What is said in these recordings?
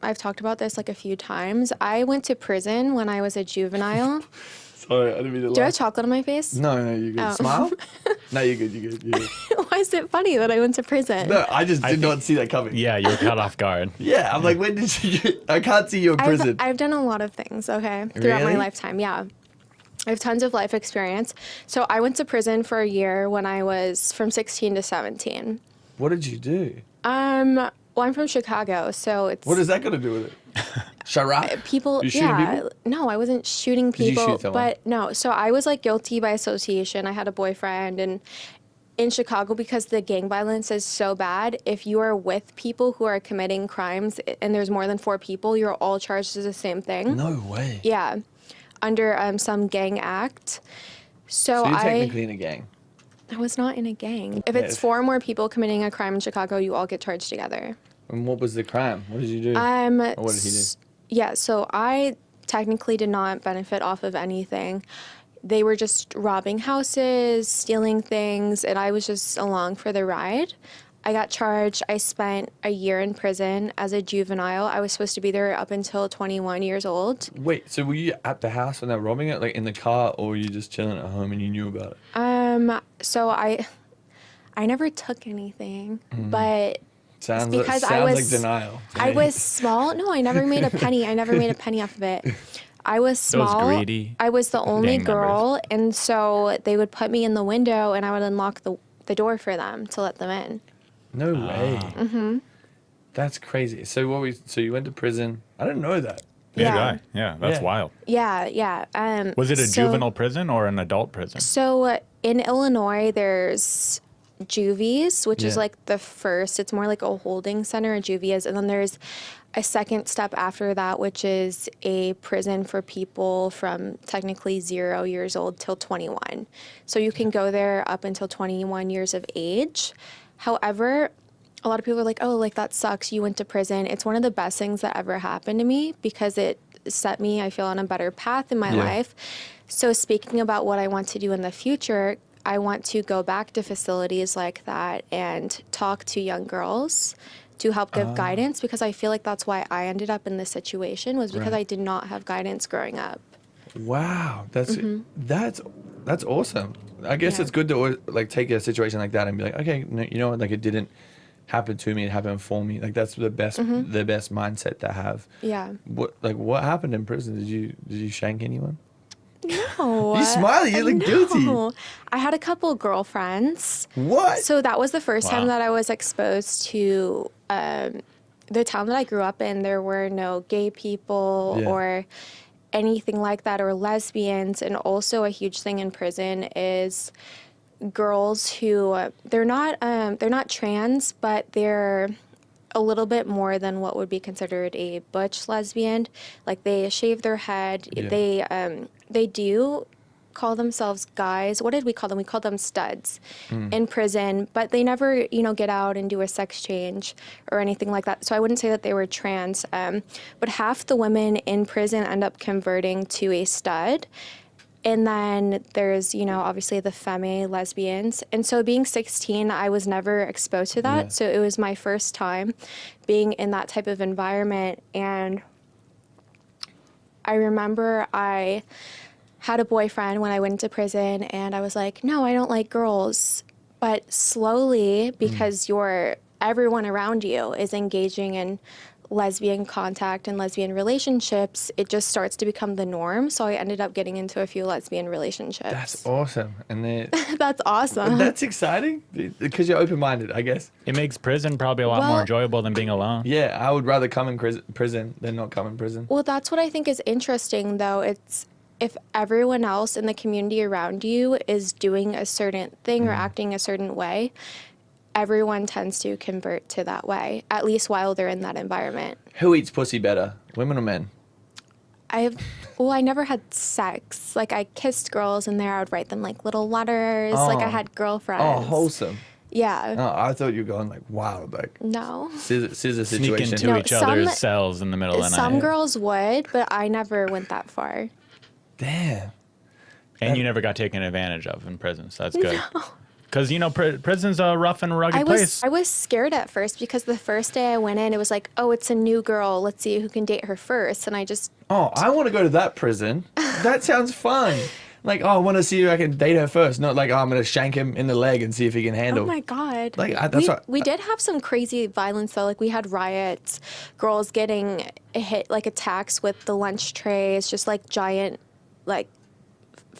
I've talked about this like a few times. I went to prison when I was a juvenile. Sorry, I didn't mean to laugh. Do I have chocolate on my face? No, you're good. Oh. Smile? No, you're good. You're good. Why is it funny that I went to prison? No, I just did not see that coming. Yeah, you were caught off guard. Yeah, I'm like, when did you? I can't see you in prison. I've done a lot of things, okay, throughout my Really? lifetime, yeah. I have tons of life experience. So I went to prison for a year when I was from 16 to 17. What did you do? Well, I'm from Chicago, so it's... What has that got to do with it? Sharap? People, You shooting yeah. people? No, I wasn't shooting Did you people. shoot someone? But no, so I was like guilty by association. I had a boyfriend, and in Chicago, because the gang violence is so bad, if you are with people who are committing crimes and there's more than 4 people, you're all charged as the same thing. No way. Yeah, under some gang act. So you're technically in a gang. I was not in a gang. If Yeah. it's 4 or more people committing a crime in Chicago, you all get charged together. And what was the crime? What did you do? Or what did he do? Yeah, so I technically did not benefit off of anything. They were just robbing houses, stealing things, and I was just along for the ride. I got charged. I spent a year in prison as a juvenile. I was supposed to be there up until 21 years old. Wait, so were you at the house when they were robbing it, like in the car, or were you just chilling at home and you knew about it? So I never took anything, but Sounds because like, I was like denial. to I me. was small. No, I never made a penny. I never made a penny off of it. I was small. greedy I was the only gang girl, and so they would put me in the window, and I would unlock the door for them to let them in. No way. Mm-hmm. That's crazy. So you went to prison. I didn't know that. Neither Yeah. did I. Yeah, that's Yeah. wild. Yeah. Was it a so- juvenile prison or an adult prison? So in Illinois, there's juvies, which is Yeah. like the first. It's more like a holding center, a juvie is, and then there's a second step after that, which is a prison for people from technically 0 years old till 21. So you can go there up until 21 years of age. However, a lot of people are like, oh, like that sucks. You went to prison. It's one of the best things that ever happened to me because it set me, I feel, on a better path in my Yeah. life. So speaking about what I want to do in the future, I want to go back to facilities like that and talk to young girls to help give guidance, because I feel like that's why I ended up in this situation, was because Right. I did not have guidance growing up. Wow, that's awesome. I guess Yeah. it's good to always, like take a situation like that and be like, okay, no, you know what, like it didn't happen to me, it happened for me. Like that's the best mindset to have. Yeah. What happened in prison? Did you shank anyone? No. You smiling, you look guilty. No. I had a couple girlfriends. What? So that was the first Wow. time that I was exposed to the town that I grew up in. There were no gay people Yeah. or anything like that, or lesbians. And also a huge thing in prison is girls who they're not trans, but they're a little bit more than what would be considered a butch lesbian. Like they shave their head. Yeah. They do call themselves guys. What did we call them? We called them studs in prison, but they never, get out and do a sex change or anything like that. So I wouldn't say that they were trans. But half the women in prison end up converting to a stud. And then there's, obviously the femme lesbians. And so being 16, I was never exposed to that. Yeah. So it was my first time being in that type of environment. And I remember I had a boyfriend when I went to prison, and I was like, no, I don't like girls. But slowly, because everyone around you is engaging in lesbian contact and lesbian relationships, it just starts to become the norm. So I ended up getting into a few lesbian relationships. That's awesome. And That's awesome. that's exciting because you're open-minded, I guess. It makes prison probably a lot more enjoyable than being alone. Yeah, I would rather come in prison than not come in prison. Well, that's what I think is interesting, though. It's if everyone else in the community around you is doing a certain thing or acting a certain way, everyone tends to convert to that way, at least while they're in that environment. Who eats pussy better, women or men? I never had sex. Like, I kissed girls in there. I would write them, like, little letters. Like, I had girlfriends. Oh, wholesome. Yeah. Oh, I thought you were going like wild, like No. scissor Sneak situation. into No, each some- other's cells in the middle of the night. Some girls would, but I never went that far. Damn. And you never got taken advantage of in prison, so that's good. Because, you know, prison's a rough and rugged place. I was scared at first because the first day I went in, it was like, oh, it's a new girl. Let's see who can date her first. And I just... Oh, I want to go to that prison. That sounds fun. Like, oh, I want to see if I can date her first. Not like, oh, I'm going to shank him in the leg and see if he can handle. Oh, my God. Like, we did have some crazy violence, though. Like, we had riots, girls getting hit, like, attacks with the lunch trays, just, like, giant, like...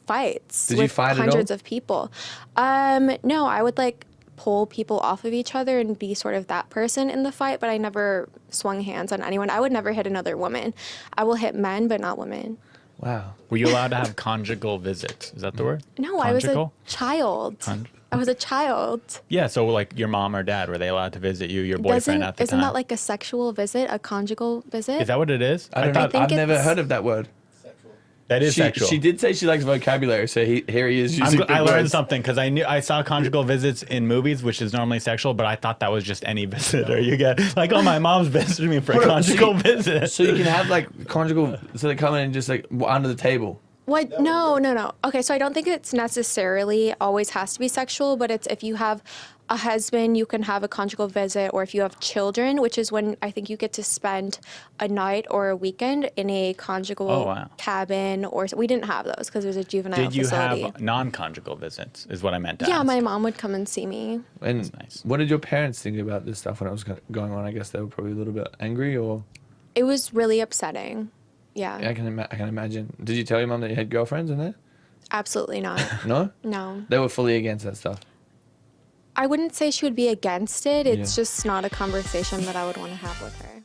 fights Did with you fight hundreds at all? of people. No, I would like pull people off of each other and be sort of that person in the fight, but I never swung hands on anyone. I would never hit another woman. I will hit men, but not women. Wow. Were you allowed to have conjugal visits? Is that the word? No, I was a Conjugal? child. I was a child. Yeah, so like your mom or dad, were they allowed to visit you, your boyfriend at the Isn't time? that like a sexual visit, a conjugal visit? Is that what it is? I don't know. think I've never it's- heard of that word. That is sexual. She did say she likes vocabulary, so here he is using I big learned words. something because I saw conjugal visits in movies, which is normally sexual, but I thought that was just any visitor you get. Like, oh, my mom's visiting me for a conjugal visit. So you can have like conjugal, so they come in and just like under the table. What? No. Okay, so I don't think it's necessarily always has to be sexual, but it's if you have a husband, you can have a conjugal visit, or if you have children, which is when I think you get to spend a night or a weekend in a conjugal cabin, or we didn't have those because there's a juvenile Did you facility. have non-conjugal visits is what I meant to Yeah, ask. my mom would come and see me. And That's nice. what did your parents think about this stuff when it was going on? I guess they were probably a little bit angry, or It was really upsetting. Yeah, I can imagine. Did you tell your mom that you had girlfriends in there? absolutely not. No. No. They were fully against that stuff. I wouldn't say she would be against it. It's Yeah. just not a conversation that I would want to have with her.